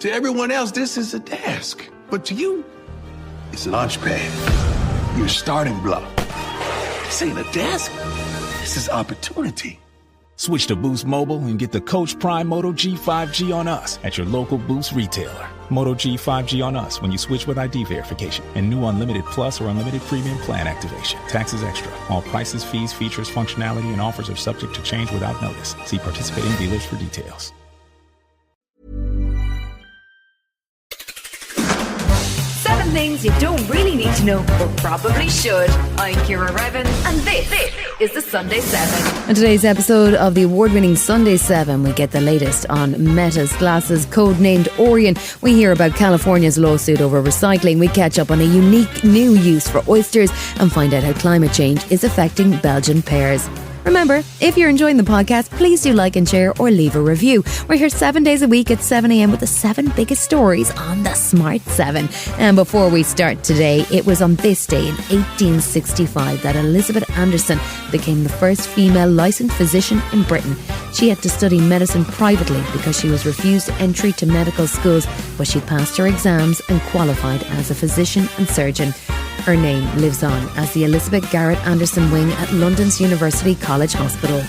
To everyone else, this is a desk. But to you, it's a launch pad. Your starting block. This ain't a desk. This is opportunity. Switch to Boost Mobile and get the Coach Prime Moto G 5G on us at your local Boost retailer. Moto G 5G on us when you switch with ID verification and new Unlimited Plus or Unlimited Premium plan activation. Taxes extra. All prices, fees, features, functionality, and offers are subject to change without notice. See participating dealers for details. Things you don't really need to know, but probably should. I'm Ciara Revin, and this is the Sunday 7. On today's episode of the award-winning Sunday 7, we get the latest on Meta's glasses, codenamed Dorian. We hear about California's lawsuit over recycling. We catch up on a unique new use for oysters and find out how climate change is affecting Belgian pears. Remember, if you're enjoying the podcast, please do like and share or leave a review. We're here 7 days a week at 7 a.m. with the 7 biggest stories on the Smart 7. And before we start today, it was on this day in 1865 that Elizabeth Anderson became the first female licensed physician in Britain. She had to study medicine privately because she was refused entry to medical schools, but she passed her exams and qualified as a physician and surgeon. Her name lives on as the Elizabeth Garrett Anderson Wing at London's University College Hospital.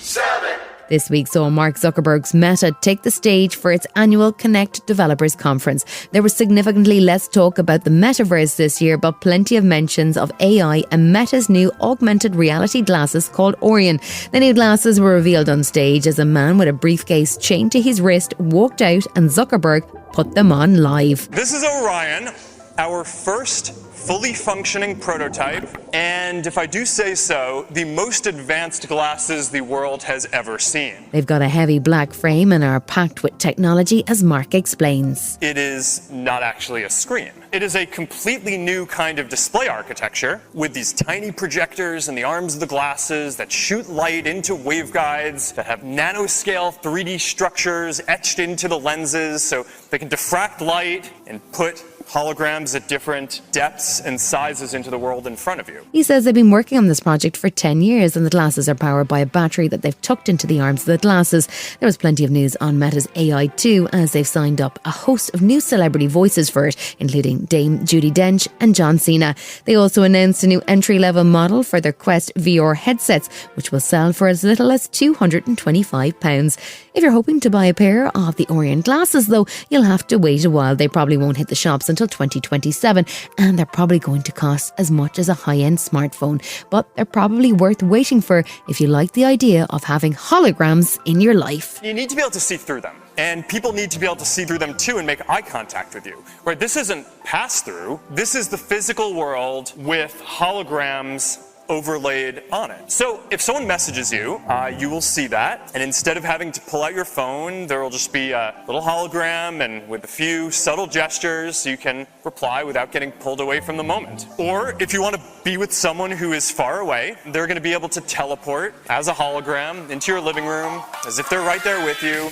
7. This week saw Mark Zuckerberg's Meta take the stage for its annual Connect Developers Conference. There was significantly less talk about the Metaverse this year, but plenty of mentions of AI and Meta's new augmented reality glasses called Dorian. The new glasses were revealed on stage as a man with a briefcase chained to his wrist walked out and Zuckerberg put them on live. This is Orion, our first fully functioning prototype, and if I do say so, the most advanced glasses the world has ever seen. They've got a heavy black frame and are packed with technology, as Mark explains. It is not actually a screen. It is a completely new kind of display architecture with these tiny projectors in the arms of the glasses that shoot light into waveguides, that have nanoscale 3D structures etched into the lenses so they can diffract light and put holograms at different depths and sizes into the world in front of you. He says they've been working on this project for 10 years and the glasses are powered by a battery that they've tucked into the arms of the glasses. There was plenty of news on Meta's AI too, as they've signed up a host of new celebrity voices for it, including Dame Judi Dench and John Cena. They also announced a new entry-level model for their Quest VR headsets, which will sell for as little as £225. If you're hoping to buy a pair of the Orion glasses, though, you'll have to wait a while. They probably won't hit the shops until 2027, and they're probably going to cost as much as a high-end smartphone. But they're probably worth waiting for if you like the idea of having holograms in your life. You need to be able to see through them, and people need to be able to see through them too and make eye contact with you. Right? This isn't pass-through. This is the physical world with holograms overlaid on it. So if someone messages you, you will see that, and instead of having to pull out your phone, there will just be a little hologram, and with a few subtle gestures you can reply without getting pulled away from the moment. Or if you want to be with someone who is far away, they're going to be able to teleport as a hologram into your living room as if they're right there with you.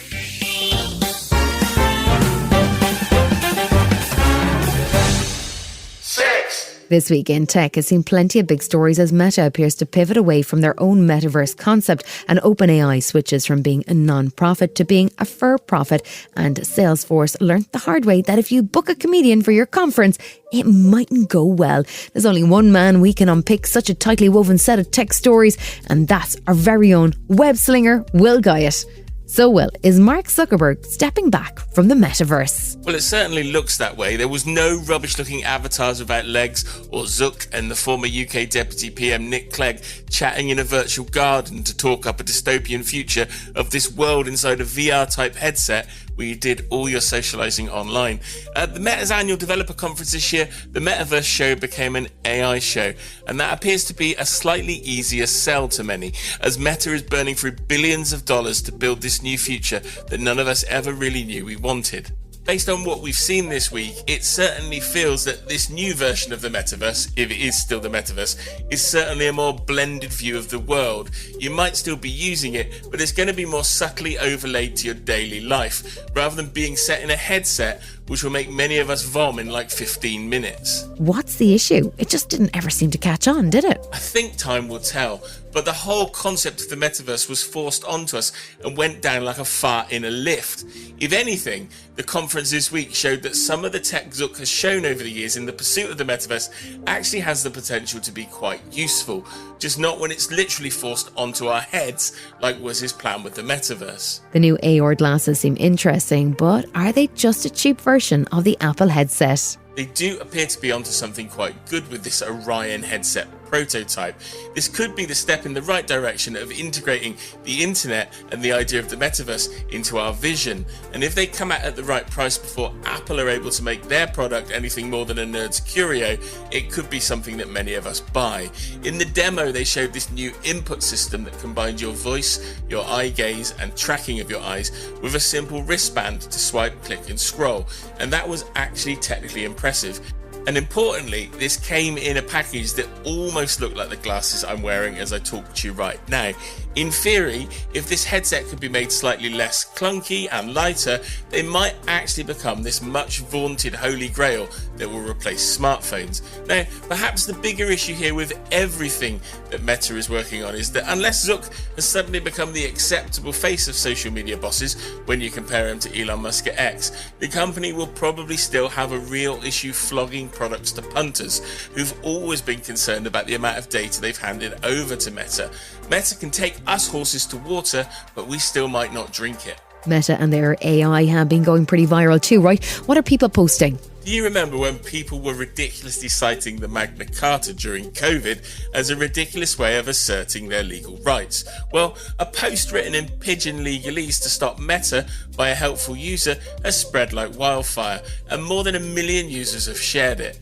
This week in tech has seen plenty of big stories as Meta appears to pivot away from their own Metaverse concept, and OpenAI switches from being a non-profit to being a for-profit, and Salesforce learnt the hard way that if you book a comedian for your conference, it mightn't go well. There's only one man we can unpick such a tightly woven set of tech stories, and that's our very own web slinger, Will Guyatt. So, Will, is Mark Zuckerberg stepping back from the Metaverse? Well, it certainly looks that way. There was no rubbish-looking avatars without legs, or Zuck and the former UK Deputy PM Nick Clegg chatting in a virtual garden to talk up a dystopian future of this world inside a VR-type headset where you did all your socialising online. At the Meta's annual developer conference this year, the Metaverse show became an AI show, and that appears to be a slightly easier sell to many, as Meta is burning through billions of dollars to build this new future that none of us ever really knew we wanted. Based on what we've seen this week, it certainly feels that this new version of the Metaverse, if it is still the Metaverse, is certainly a more blended view of the world. You might still be using it, but it's going to be more subtly overlaid to your daily life, rather than being set in a headset, which will make many of us vomit in like 15 minutes. What's the issue? It just didn't ever seem to catch on, did it? I think time will tell, but the whole concept of the Metaverse was forced onto us and went down like a fart in a lift. If anything, the conference this week showed that some of the tech Zuck has shown over the years in the pursuit of the Metaverse actually has the potential to be quite useful, just not when it's literally forced onto our heads like was his plan with the Metaverse. The new AR glasses seem interesting, but are they just a cheap version of the Apple headset? They do appear to be onto something quite good with this Orion headset prototype. This could be the step in the right direction of integrating the internet and the idea of the metaverse into our vision. And if they come out at the right price before Apple are able to make their product anything more than a nerd's curio, it could be something that many of us buy. In the demo, they showed this new input system that combined your voice, your eye gaze, and tracking of your eyes with a simple wristband to swipe, click, and scroll. And that was actually technically impressive. And importantly, this came in a package that almost looked like the glasses I'm wearing as I talk to you right now. In theory, if this headset could be made slightly less clunky and lighter, they might actually become this much vaunted holy grail that will replace smartphones. Now, perhaps the bigger issue here with everything that Meta is working on is that unless Zuck has suddenly become the acceptable face of social media bosses when you compare him to Elon Musk at X, the company will probably still have a real issue flogging products to punters who've always been concerned about the amount of data they've handed over to Meta. Meta can take us horses to water, but we still might not drink it. Meta and their AI have been going pretty viral too, right? What are people posting? Do you remember when people were ridiculously citing the Magna Carta during COVID as a ridiculous way of asserting their legal rights? Well, a post written in pidgin legalese to stop Meta by a helpful user has spread like wildfire, and more than 1 million users have shared it.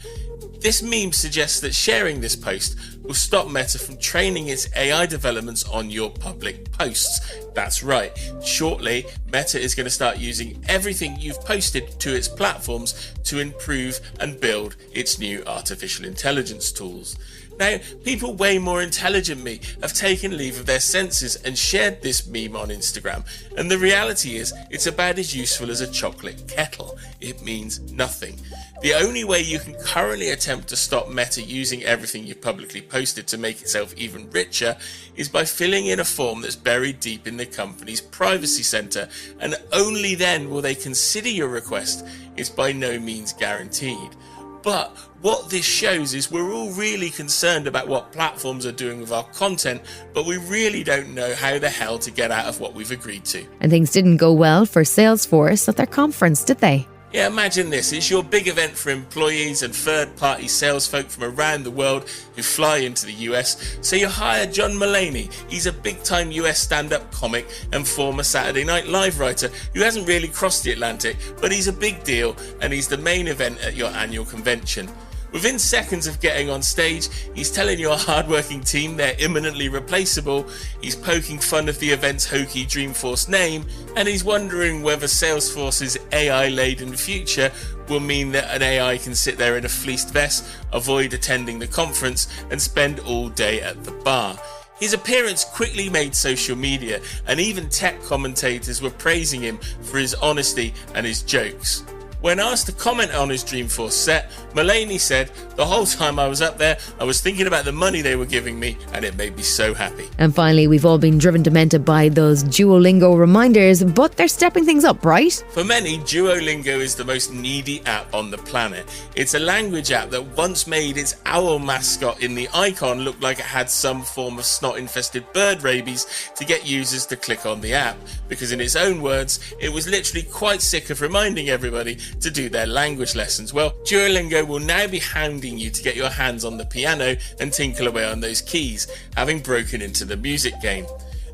This meme suggests that sharing this post will stop Meta from training its AI developments on your public posts. That's right. Shortly, Meta is going to start using everything you've posted to its platforms to improve and build its new artificial intelligence tools. Now, people way more intelligent than me have taken leave of their senses and shared this meme on Instagram. And the reality is, it's about as useful as a chocolate kettle. It means nothing. The only way you can currently attempt to stop Meta using everything you've publicly posted to make itself even richer is by filling in a form that's buried deep in the company's privacy center, and only then will they consider your request. It's by no means guaranteed. But what this shows is we're all really concerned about what platforms are doing with our content, but we really don't know how the hell to get out of what we've agreed to. And things didn't go well for Salesforce at their conference, did they? Yeah, imagine this. It's your big event for employees and third-party sales folk from around the world who fly into the US. So you hire John Mulaney. He's a big-time US stand-up comic and former Saturday Night Live writer who hasn't really crossed the Atlantic, but he's a big deal, and he's the main event at your annual convention. Within seconds of getting on stage, he's telling your hard-working team they're imminently replaceable, he's poking fun of the event's hokey Dreamforce name, and he's wondering whether Salesforce's AI-laden future will mean that an AI can sit there in a fleeced vest, avoid attending the conference, and spend all day at the bar. His appearance quickly made social media, and even tech commentators were praising him for his honesty and his jokes. When asked to comment on his Dreamforce set, Mulaney said, "The whole time I was up there, I was thinking about the money they were giving me, and it made me so happy." And finally, we've all been driven demented by those Duolingo reminders, but they're stepping things up, right? For many, Duolingo is the most needy app on the planet. It's a language app that once made its owl mascot in the icon look like it had some form of snot-infested bird rabies to get users to click on the app, because in its own words, it was literally quite sick of reminding everybody to do their language lessons. Well, Duolingo will now be hounding you to get your hands on the piano and tinkle away on those keys, having broken into the music game.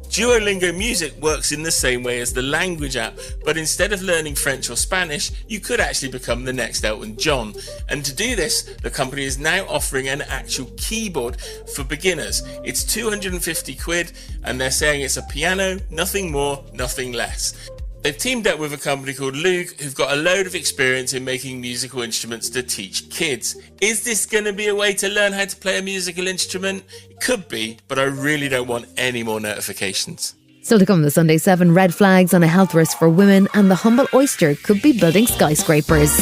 Duolingo Music works in the same way as the language app, but instead of learning French or Spanish, you could actually become the next Elton John. And to do this, the company is now offering an actual keyboard for beginners. It's 250 quid, and they're saying it's a piano, nothing more, nothing less. They've teamed up with a company called Lieu, who've got a load of experience in making musical instruments to teach kids. Is this going to be a way to learn how to play a musical instrument? It could be, but I really don't want any more notifications. Still to come this Sunday 7, red flags on a health risk for women, and the humble oyster could be building skyscrapers.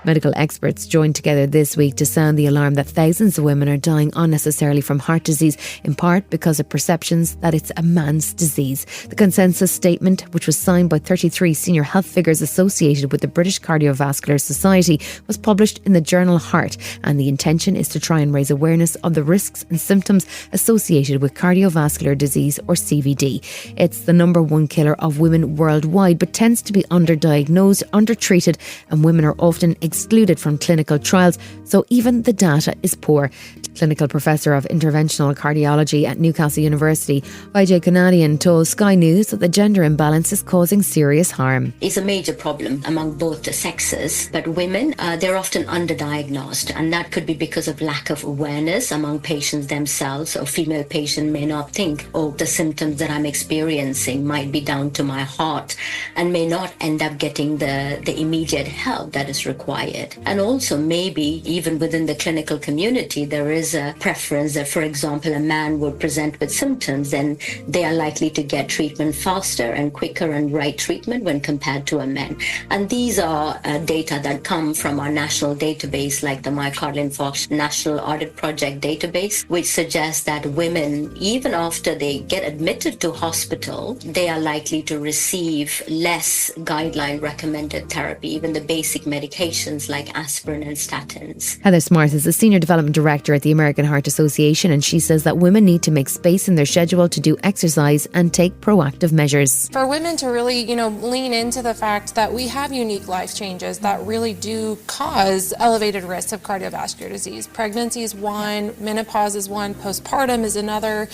Medical experts joined together this week to sound the alarm that thousands of women are dying unnecessarily from heart disease, in part because of perceptions that it's a man's disease. The consensus statement, which was signed by 33 senior health figures associated with the British Cardiovascular Society, was published in the journal Heart, and the intention is to try and raise awareness of the risks and symptoms associated with cardiovascular disease, or CVD. It's the number one killer of women worldwide, but tends to be underdiagnosed, undertreated, and women are often excluded from clinical trials, so even the data is poor. Clinical Professor of Interventional Cardiology at Newcastle University, Vijay Kunadian, told Sky News that the gender imbalance is causing serious harm. It's a major problem among both the sexes, but women, they're often underdiagnosed, and that could be because of lack of awareness among patients themselves. A female patient may not think, oh, the symptoms that I'm experiencing might be down to my heart, and may not end up getting the immediate help that is required. And also maybe even within the clinical community, there is a preference that, for example, a man would present with symptoms, then they are likely to get treatment faster and quicker and right treatment when compared to a man. And these are data that come from our national database, like the Myocardial Infarction National Audit Project database, which suggests that women, even after they get admitted to hospital, they are likely to receive less guideline recommended therapy, even the basic medications like aspirin and statins. Heather Smart is the Senior Development Director at the American Heart Association, and she says that women need to make space in their schedule to do exercise and take proactive measures. For women to really, lean into the fact that we have unique life changes that really do cause elevated risks of cardiovascular disease. Pregnancy is one, menopause is one, postpartum is another.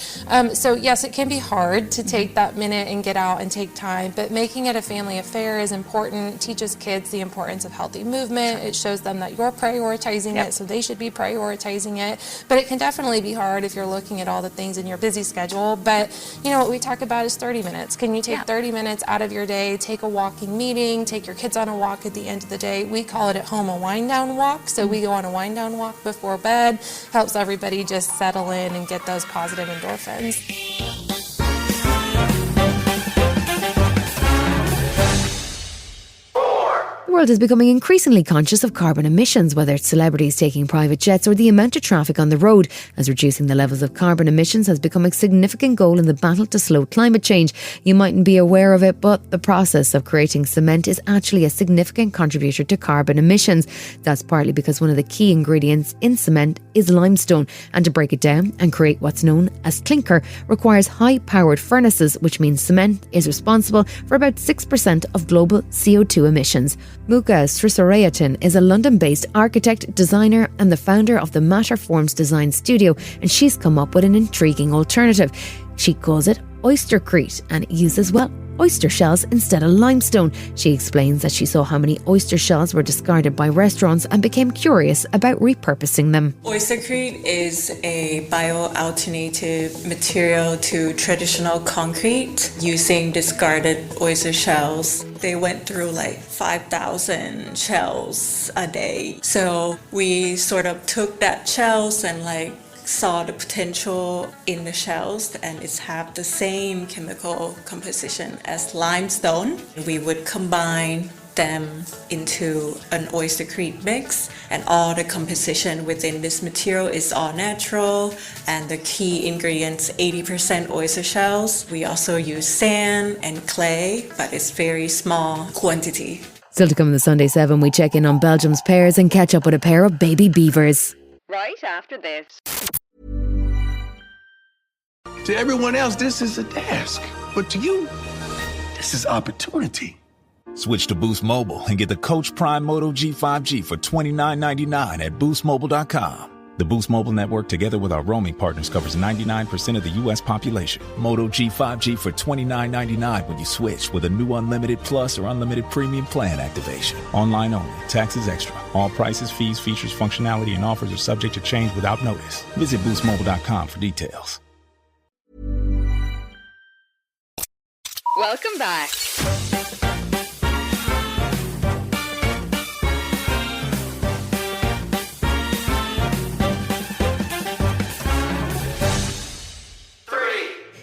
So yes, it can be hard to take that minute and get out and take time, but making it a family affair is important. It teaches kids the importance of healthy movement. It shows them that you're prioritizing it, so they should be prioritizing it. But it can definitely be hard if you're looking at all the things in your busy schedule. But what we talk about is 30 minutes. Can you take 30 minutes out of your day, take a walking meeting, take your kids on a walk at the end of the day? We call it at home a wind down walk. So we go on a wind down walk before bed, helps everybody just settle in and get those positive endorphins. The world is becoming increasingly conscious of carbon emissions, whether it's celebrities taking private jets or the amount of traffic on the road, as reducing the levels of carbon emissions has become a significant goal in the battle to slow climate change. You mightn't be aware of it, but the process of creating cement is actually a significant contributor to carbon emissions. That's partly because one of the key ingredients in cement is limestone, and to break it down and create what's known as clinker requires high-powered furnaces, which means cement is responsible for about 6% of global CO2 emissions. Mooka Srisurayotin is a London-based architect, designer and the founder of the Matter Forms Design Studio, and she's come up with an intriguing alternative. She calls it oystercrete, and it uses, oyster shells instead of limestone. She explains that she saw how many oyster shells were discarded by restaurants and became curious about repurposing them. Oystercrete is a bioalternative material to traditional concrete using discarded oyster shells. They went through 5,000 shells a day. So we sort of took that shells and saw the potential in the shells, and it's have the same chemical composition as limestone. We would combine them into an oystercrete mix, and all the composition within this material is all natural, and the key ingredients 80% oyster shells. We also use sand and clay, but it's very small quantity. Still to come in the Sunday 7, we check in on Belgium's pears and catch up with a pair of baby beavers. Right after this. To everyone else, this is a task. But to you, this is opportunity. Switch to Boost Mobile and get the Coach Prime Moto G5G for $29.99 at boostmobile.com. The Boost Mobile network, together with our roaming partners, covers 99% of the U.S. population. Moto G5G for $29.99 when you switch with a new Unlimited Plus or Unlimited Premium plan activation. Online only. Taxes extra. All prices, fees, features, functionality, and offers are subject to change without notice. Visit boostmobile.com for details. Welcome back.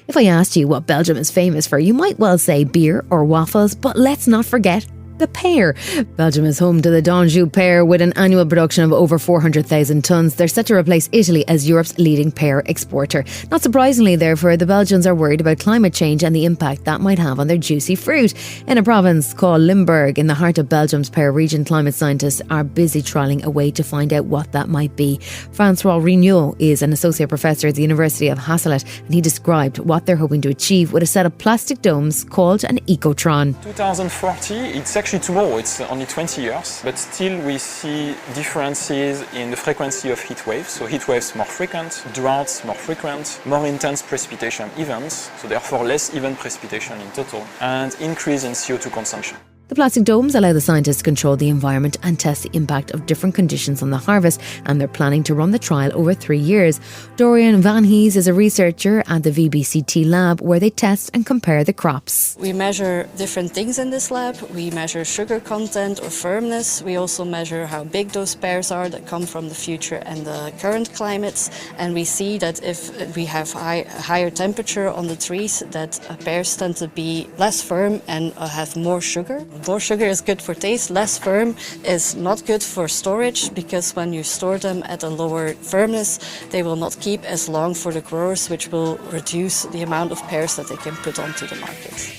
If I asked you what Belgium is famous for, you might well say beer or waffles, but let's not forget the pear. Belgium is home to the D'Anjou pear with an annual production of over 400,000 tonnes. They're set to replace Italy as Europe's leading pear exporter. Not surprisingly, therefore, the Belgians are worried about climate change and the impact that might have on their juicy fruit. In a province called Limburg, in the heart of Belgium's pear region, climate scientists are busy trialling a way to find out what that might be. Francois Rineau is an associate professor at the University of Hasselt, and he described what they're hoping to achieve with a set of plastic domes called an ecotron. 2040, it's actually tomorrow, it's only 20 years, but still we see differences in the frequency of heat waves. So heat waves more frequent, droughts more frequent, more intense precipitation events, so therefore less even precipitation in total, and increase in CO2 consumption. The plastic domes allow the scientists to control the environment and test the impact of different conditions on the harvest, and they're planning to run the trial over 3 years. Dorian Vanhees is a researcher at the VBCT lab where they test and compare the crops. We measure different things in this lab. We measure sugar content or firmness. We also measure how big those pears are that come from the future and the current climates. And we see that if we have higher temperature on the trees, that pears tend to be less firm and have more sugar. More sugar is good for taste, less firm is not good for storage, because when you store them at a lower firmness, they will not keep as long for the growers, which will reduce the amount of pears that they can put onto the market.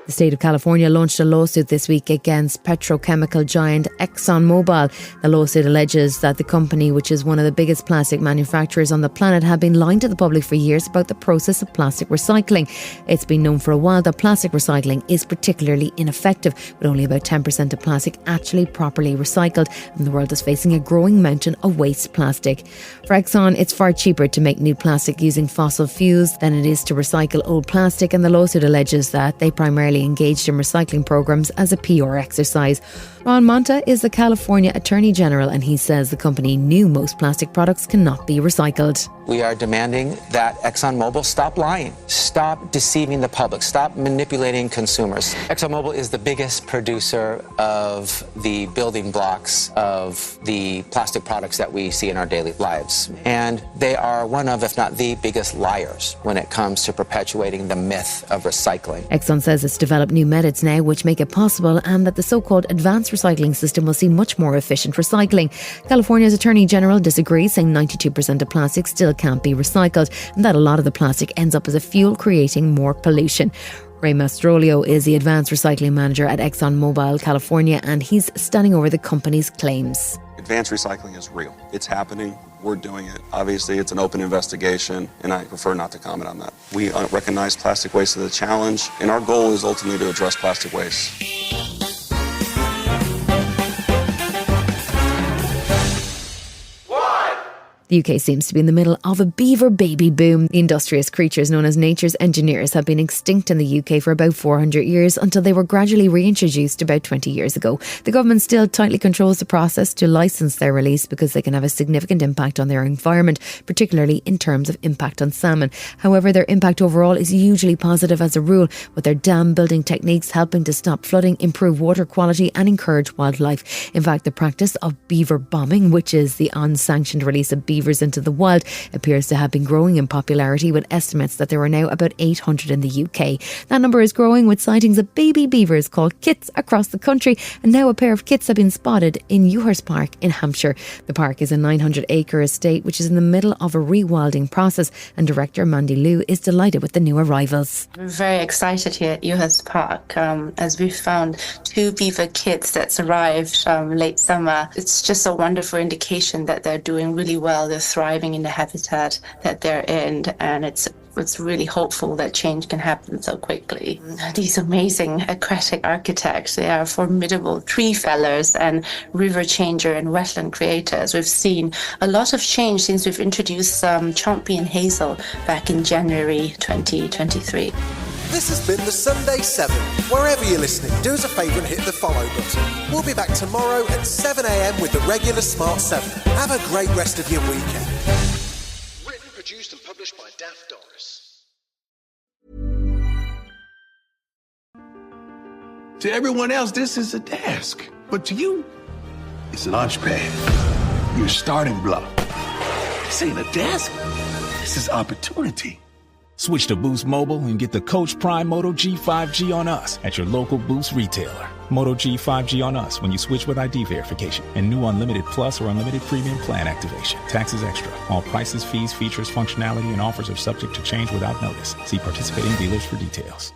The state of California launched a lawsuit this week against petrochemical giant ExxonMobil. The lawsuit alleges that the company, which is one of the biggest plastic manufacturers on the planet, have been lying to the public for years about the process of plastic recycling. It's been known for a while that plastic recycling is particularly ineffective, with only about 10% of plastic actually properly recycled, and the world is facing a growing mountain of waste plastic. For Exxon, it's far cheaper to make new plastic using fossil fuels than it is to recycle old plastic, and the lawsuit alleges that they primarily engaged in recycling programs as a PR exercise. Monta is the California Attorney General, and he says the company knew most plastic products cannot be recycled. We are demanding that ExxonMobil stop lying, stop deceiving the public, stop manipulating consumers. ExxonMobil is the biggest producer of the building blocks of the plastic products that we see in our daily lives. And they are one of, if not the biggest liars when it comes to perpetuating the myth of recycling. Exxon says it's developed new methods now which make it possible, and that the so-called advanced recycling system will see much more efficient recycling. California's Attorney General disagrees, saying 92% of plastic still can't be recycled, and that a lot of the plastic ends up as a fuel, creating more pollution. Mastroleo is the advanced recycling manager at ExxonMobil California, and he's standing over the company's claims. Advanced recycling is real. It's happening. We're doing it. Obviously, it's an open investigation, and I prefer not to comment on that. We recognize plastic waste as a challenge, and our goal is ultimately to address plastic waste. The UK seems to be in the middle of a beaver baby boom. The industrious creatures known as nature's engineers have been extinct in the UK for about 400 years until they were gradually reintroduced about 20 years ago. The government still tightly controls the process to licence their release because they can have a significant impact on their environment, particularly in terms of impact on salmon. However, their impact overall is usually positive as a rule, with their dam building techniques helping to stop flooding, improve water quality and encourage wildlife. In fact, the practice of beaver bombing, which is the unsanctioned release of beavers into the wild, appears to have been growing in popularity, with estimates that there are now about 800 in the UK. That number is growing, with sightings of baby beavers called kits across the country, and now a pair of kits have been spotted in Ewhurst Park in Hampshire. The park is a 900-acre estate which is in the middle of a rewilding process, and director Mandy Lieu is delighted with the new arrivals. We're very excited here at Ewhurst Park as we've found 2 beaver kits that's arrived late summer. It's just a wonderful indication that they're doing really well. They're thriving in the habitat that they're in, and it's really hopeful that change can happen so quickly. These amazing aquatic architects, they are formidable tree fellers and river changer and wetland creators. We've seen a lot of change since we've introduced champion hazel back in January 2023. This has been the Sunday 7. Wherever you're listening, do us a favour and hit the follow button. We'll be back tomorrow at 7 a.m. with the regular Smart 7. Have a great rest of your weekend. produced and published by Daft Doris. To everyone else, this is a desk. But to you, it's a launch pad. Your starting block. This ain't a desk. This is opportunity. Switch to Boost Mobile and get the Coach Prime Moto G 5G on us at your local Boost retailer. Moto G 5G on us when you switch with ID verification and new Unlimited Plus or Unlimited Premium plan activation. Taxes extra. All prices, fees, features, functionality, and offers are subject to change without notice. See participating dealers for details.